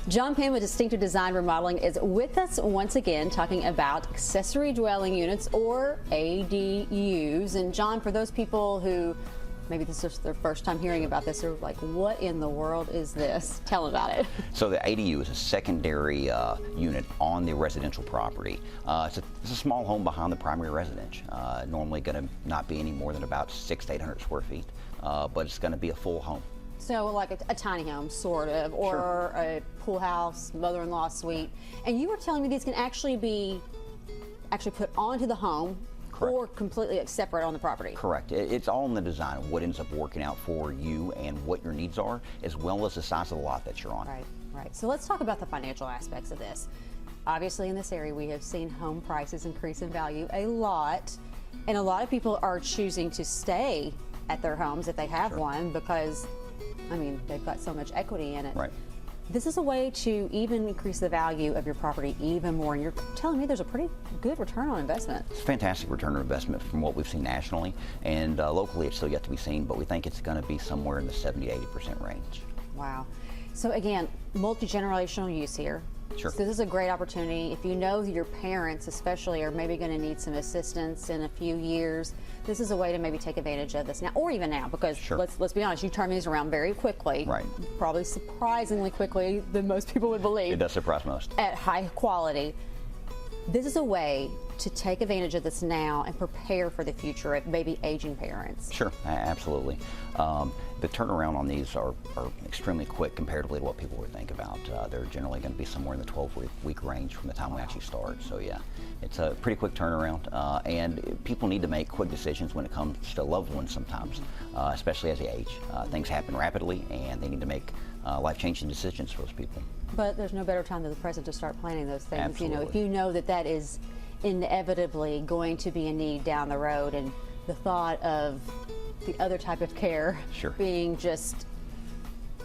John Penn with Distinctive Design Remodeling is with us once again talking about accessory dwelling units or ADUs. And John, for those people who maybe this is their first time hearing about this, they're like, what in the world is this? Tell them about it. So the ADU is a secondary unit on the residential property. It's a small home behind the primary residence. Normally going to not be any more than about 600 to 800 square feet, but it's going to be a full home. So like a tiny home, sort of, or Sure. a pool house, mother-in-law suite. And you were telling me these can actually be put onto the home. Correct. Or completely separate on the property. Correct. It's all in the design of what ends up working out for you and what your needs are, as well as the size of the lot that you're on. Right, right. So let's talk about the financial aspects of this. Obviously in this area we have seen home prices increase in value a lot, and a lot of people are choosing to stay at their homes if they have Sure. one because, I mean, they've got so much equity in it. Right. This is a way to even increase the value of your property even more, and you're telling me there's a pretty good return on investment. It's a fantastic return on investment from what we've seen nationally, and locally it's still yet to be seen, but we think it's going to be somewhere in the 70 to 80% range. Wow. So again, multi-generational use here. Sure. So this is a great opportunity. If you know that your parents especially are maybe going to need some assistance in a few years, this is a way to maybe take advantage of this now, or even now, because Sure. let's be honest, you turn these around very quickly. Right. Probably surprisingly quickly than most people would believe. It does surprise most. At high quality. This is a way to take advantage of this now and prepare for the future of maybe aging parents. Sure, absolutely. The turnaround on these are extremely quick comparatively to what people would think about. They're generally going to be somewhere in the 12-week range from the time we actually start. So yeah, it's a pretty quick turnaround, and people need to make quick decisions when it comes to loved ones sometimes, especially as they age. Things happen rapidly, and they need to make life-changing decisions for those people. But there's no better time than the present to start planning those things. Absolutely. You know, if you know that that is inevitably going to be a need down the road, and the thought of the other type of care Sure. being just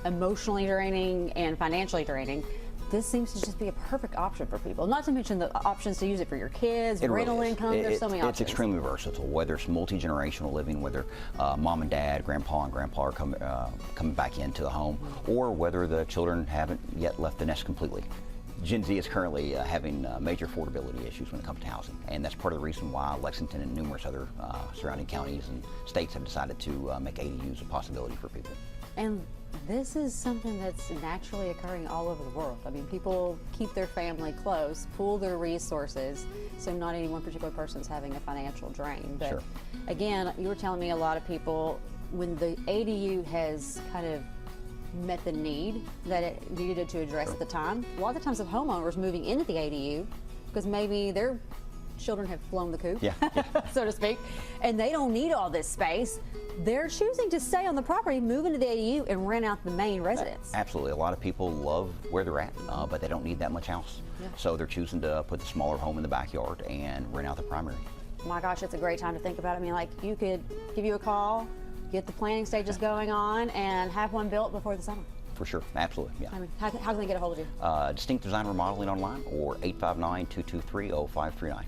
emotionally draining and financially draining, this seems to just be a perfect option for people. Not to mention the options to use it for your kids, rental income, there's so many options. It's extremely versatile, whether it's multi-generational living, whether mom and dad, grandpa and grandpa are coming back into the home, or whether the children haven't yet left the nest completely. Gen Z is currently having major affordability issues when it comes to housing, and that's part of the reason why Lexington and numerous other surrounding counties and states have decided to make ADUs a possibility for people. And this is something that's naturally occurring all over the world. I mean, people keep their family close, pool their resources, so not any one particular person's having a financial drain. But Sure. again, you were telling me a lot of people, when the ADU has kind of met the need that it needed to address Sure. at the time, a lot of the times of homeowners moving into the ADU because maybe their children have flown the coop, Yeah. so to speak, and they don't need all this space. They're choosing to stay on the property, move into the ADU, and rent out the main residence. Absolutely. A lot of people love where they're at, but they don't need that much house. Yeah. So they're choosing to put the smaller home in the backyard and rent out the primary. My gosh, it's a great time to think about it. I mean, like, you could give you a call, get the planning stages going on, and have one built before the summer. For sure. Absolutely. Yeah. I mean, how can they get a hold of you? Distinct Design Remodeling online or 859-223-0539.